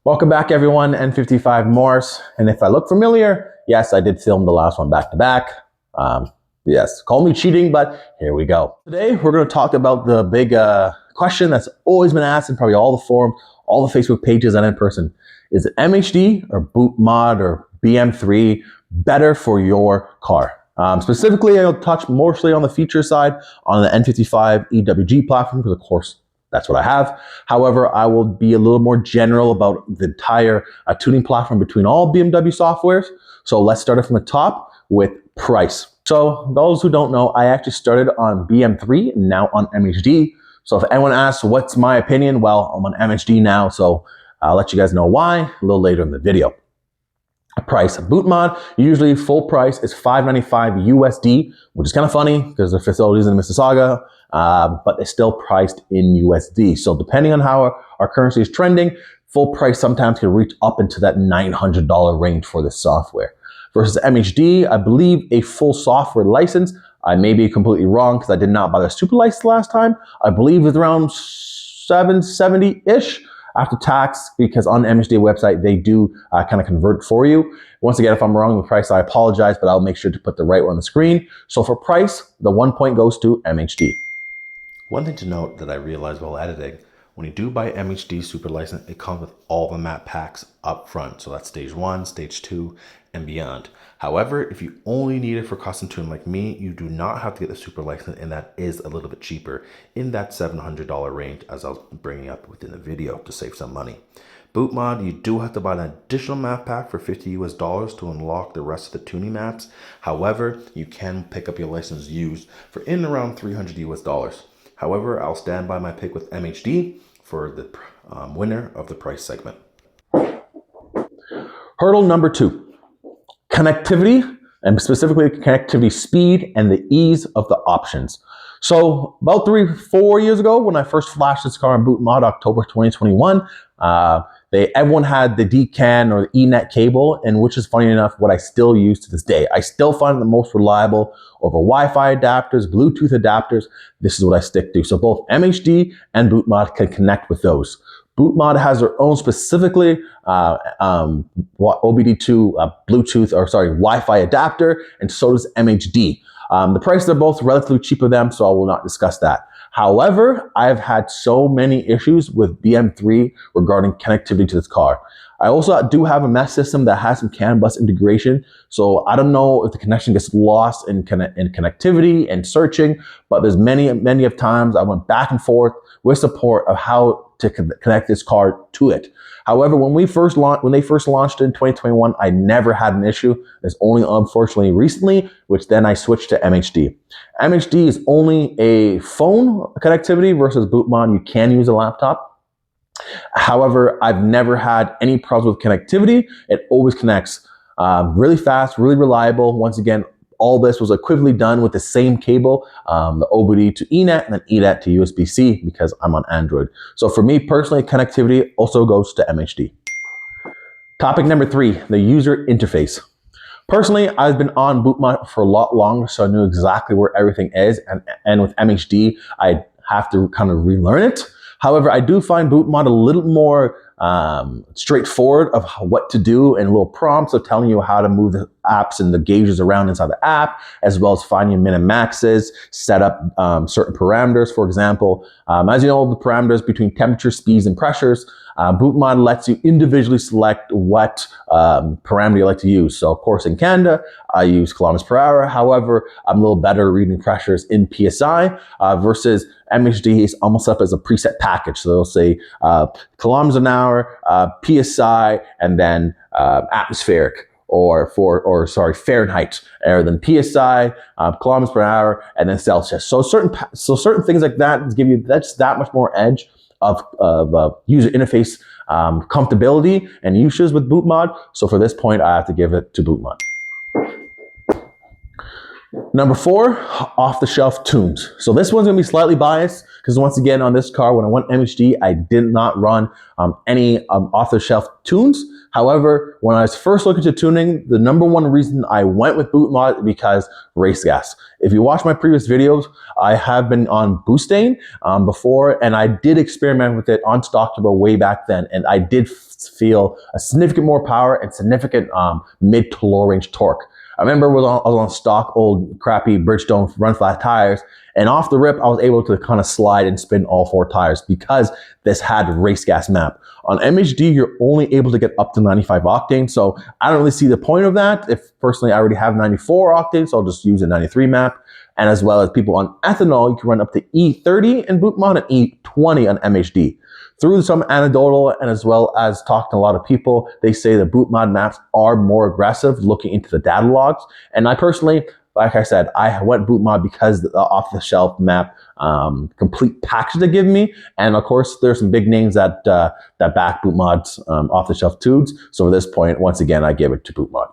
Welcome back everyone, N55 Morse. And if I look familiar, yes, I did film the last one back to back. Yes, call me cheating, but here we go. Today, we're gonna talk about the big question that's always been asked in probably all the forums, all the Facebook pages and in person. Is it MHD or boot mod or BM3 better for your car? Specifically, I'll touch mostly on the feature side on the N55 EWG platform, because of course, that's what I have. However, I will be a little more general about the entire tuning platform between all BMW softwares. So let's start it from the top with price. So those who don't know, I actually started on BM3 and now on MHD. So if anyone asks what's my opinion, well, I'm on MHD now. So I'll let you guys know why a little later in the video. Price boot mod, usually full price is $595 USD, which is kind of funny because the facilities in Mississauga, but it's still priced in USD. So depending on how our currency is trending, full price sometimes can reach up into that $900 range for this software. Versus MHD, I believe a full software license, I may be completely wrong because I did not buy the super license last time. I believe it's around $770-ish. After tax, because on the MHD website, they do kind of convert for you. Once again, if I'm wrong with price, I apologize, but I'll make sure to put the right one on the screen. So for price, the 1 point goes to MHD. One thing to note that I realized while editing, when you do buy MHD Super License, it comes with all the map packs up front. So that's stage 1, stage 2, and beyond. However, if you only need it for custom tune like me, you do not have to get the Super License, and that is a little bit cheaper in that $700 range, as I was bringing up within the video to save some money. Boot mod, you do have to buy an additional map pack for $50 US to unlock the rest of the tuning maps. However, you can pick up your license used for in around $300 US. However, I'll stand by my pick with MHD for the winner of the price segment. Hurdle number 2. Connectivity, and specifically connectivity speed and the ease of the options. So about 3-4 years ago, when I first flashed this car in boot mod, October 2021, everyone had the DCAN or the eNet cable, and which is funny enough, what I still use to this day. I still find it the most reliable over Wi-Fi adapters, Bluetooth adapters. This is what I stick to. So both MHD and boot mod can connect with those. Boot mod has their own specifically OBD2 Wi-Fi adapter, and so does MHD. The prices are both relatively cheap of them, so I will not discuss that. However, I've had so many issues with BM3 regarding connectivity to this car. I also do have a mesh system that has some CAN bus integration, so I don't know if the connection gets lost in connectivity and searching, but there's many of times I went back and forth with support of how to connect this car to it. However, when they first launched in 2021, I never had an issue. It's only unfortunately recently, which then I switched to MHD. MHD is only a phone connectivity versus boot mod. You can use a laptop. However, I've never had any problems with connectivity. It always connects really fast, really reliable. Once again, all this was equivalently done with the same cable, the OBD to eNet and then eNet to USB-C, because I'm on Android. So for me personally, connectivity also goes to MHD. Topic number 3, the user interface. Personally, I've been on boot mod for a lot longer, so I knew exactly where everything is. And with MHD, I have to kind of relearn it. However, I do find boot mod a little more straightforward of what to do, and little prompts of telling you how to move the apps and the gauges around inside the app, as well as find your min and maxes, set up certain parameters. For example, as you know, the parameters between temperature, speeds, and pressures, boot mod lets you individually select what parameter you like to use. So of course in Canada, I use kilometers per hour. However, I'm a little better reading pressures in PSI versus MHD is almost up as a preset package. So they'll say kilometers an hour, PSI, and then atmospheric, or Fahrenheit, or then PSI, kilometers per hour, and then Celsius. So certain things like that give you that much more edge of user interface comfortability and uses with boot mod. So for this point, I have to give it to boot mod. Number 4, off-the-shelf tunes. So this one's gonna be slightly biased because once again on this car, when I went MHD, I did not run any off-the-shelf tunes. However, when I was first looking to tuning, the number one reason I went with boot mod is because race gas. If you watch my previous videos, I have been on Boostane before, and I did experiment with it on stock turbo way back then, and I did feel a significant more power and significant mid to low range torque. I remember I was on stock old crappy Bridgestone run flat tires, and off the rip I was able to kind of slide and spin all 4 tires because this had race gas map. On MHD you're only able to get up to 95 octane, so I don't really see the point of that. If personally I already have 94 octane, so I'll just use a 93 map. And as well as people on ethanol, you can run up to E30 in boot mod and E20 on MHD. Through some anecdotal and as well as talking to a lot of people, they say the boot mod maps are more aggressive looking into the data logs. And I personally, like I said, I went boot mod because the off-the-shelf map complete package they give me. And of course, there's some big names that back boot mod's off-the-shelf tunes. So at this point, once again, I give it to boot mod.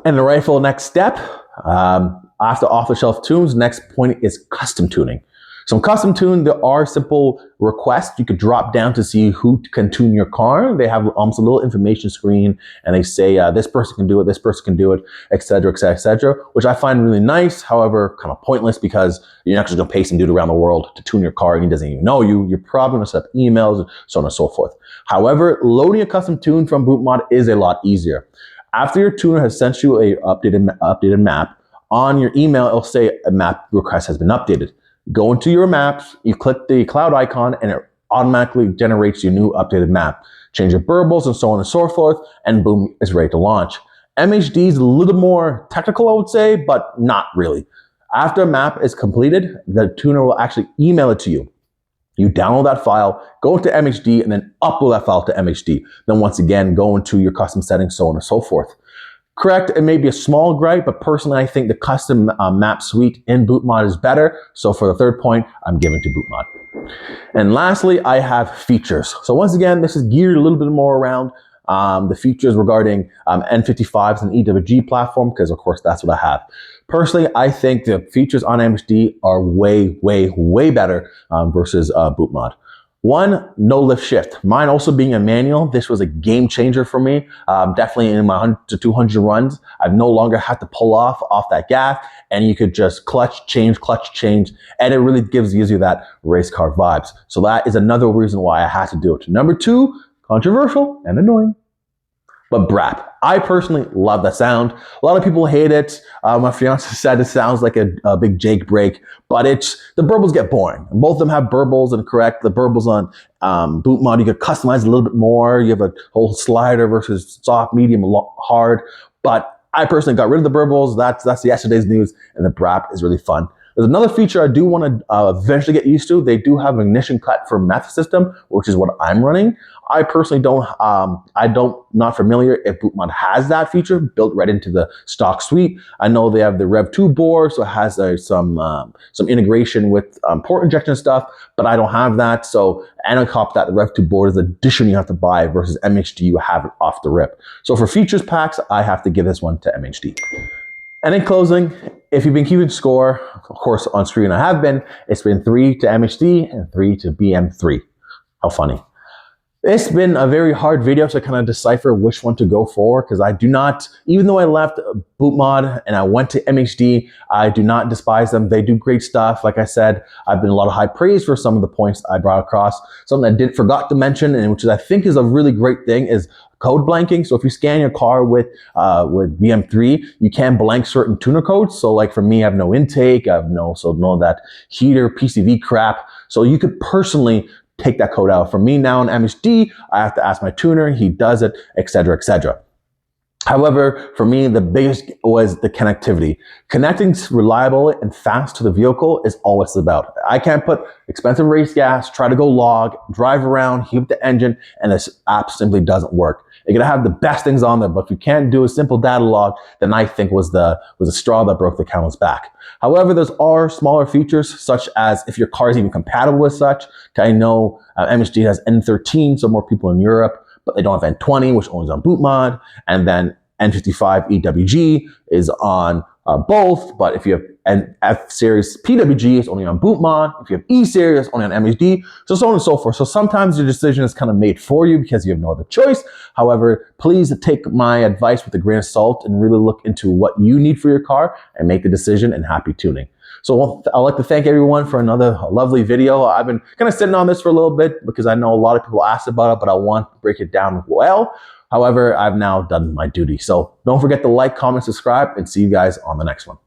And the rifle next step, after off-the-shelf tunes, next point is custom tuning. So in custom tune, there are simple requests you could drop down to see who can tune your car. They have almost a little information screen, and they say this person can do it, this person can do it, etc., etc., etc., which I find really nice. However, kind of pointless because you're not just going to pay some dude around the world to tune your car and he doesn't even know you. You're probably going to set up emails, so on and so forth. However, loading a custom tune from boot mod is a lot easier. After your tuner has sent you a updated map, on your email it'll say a map request has been updated. Go into your maps, you click the cloud icon, and it automatically generates your new updated map. Change your burbles and so on and so forth, and boom, it's ready to launch. MHD is a little more technical, I would say, but not really. After a map is completed, the tuner will actually email it to you. You download that file, go into MHD, and then upload that file to MHD. Then once again, go into your custom settings, so on and so forth. Correct, it may be a small gripe, but personally I think the custom map suite in boot mod is better. So for the third point, I'm giving to boot mod. And lastly, I have features. So once again, this is geared a little bit more around the features regarding N55s and EWG platform, because of course that's what I have. Personally, I think the features on MHD are way, way, way better versus boot mod. One, no lift shift. Mine also being a manual, this was a game changer for me. Definitely in my 100 to 200 runs, I've no longer had to pull off that gas, and you could just clutch, change, and it really gives you that race car vibes. So that is another reason why I had to do it. Number 2, controversial and annoying, but BRAP. I personally love the sound. A lot of people hate it. My fiance said it sounds like a big Jake brake, but the burbles get boring. Both of them have burbles, and correct, the burbles on boot mod, you could customize a little bit more. You have a whole slider versus soft, medium, hard, but I personally got rid of the burbles. That's yesterday's news, and the BRAP is really fun. There's another feature I do want to eventually get used to. They do have an ignition cut for meth system, which is what I'm running. I personally not familiar if boot mod has that feature built right into the stock suite. I know they have the Rev 2 board, so it has some integration with port injection stuff, but I don't have that. So, and on top of that, the Rev 2 board is an addition you have to buy versus MHD, you have it off the rip. So for features packs, I have to give this one to MHD. And in closing, if you've been keeping score, of course on screen I have been, it's been 3 to MHD and 3 to BM3. How funny. It's been a very hard video to kind of decipher which one to go for, because I do not, even though I left boot mod and I went to MHD, I do not despise them. They do great stuff. Like I said, I've been a lot of high praise for some of the points I brought across. Something I forgot to mention, and which I think is a really great thing, is code blanking. So if you scan your car with BM3, you can blank certain tuner codes. So like for me, I have no intake, I have no that heater, PCV crap. So you could personally take that code out. For me now in MHD, I have to ask my tuner, he does it, etc., etc. However, for me, the biggest was the connectivity. Connecting reliable and fast to the vehicle is all it's about. I can't put expensive race gas, try to go log, drive around, heat up the engine, and this app simply doesn't work. You're gonna have the best things on there, but if you can't do a simple data log, then I think was the straw that broke the camel's back. However, there are smaller features, such as if your car is even compatible with such. I know MHD has N13, so more people in Europe, but they don't have N20, which only is on boot mod, and then N55 EWG is on both, but if you have an F series PWG, it's only on boot mod. If you have E series, only on MHD, so on and so forth. So sometimes your decision is kind of made for you because you have no other choice. However, please take my advice with a grain of salt and really look into what you need for your car and make the decision, and happy tuning. So I'd like to thank everyone for another lovely video. I've been kind of sitting on this for a little bit because I know a lot of people asked about it, but I want to break it down well. However, I've now done my duty. So don't forget to like, comment, subscribe, and see you guys on the next one.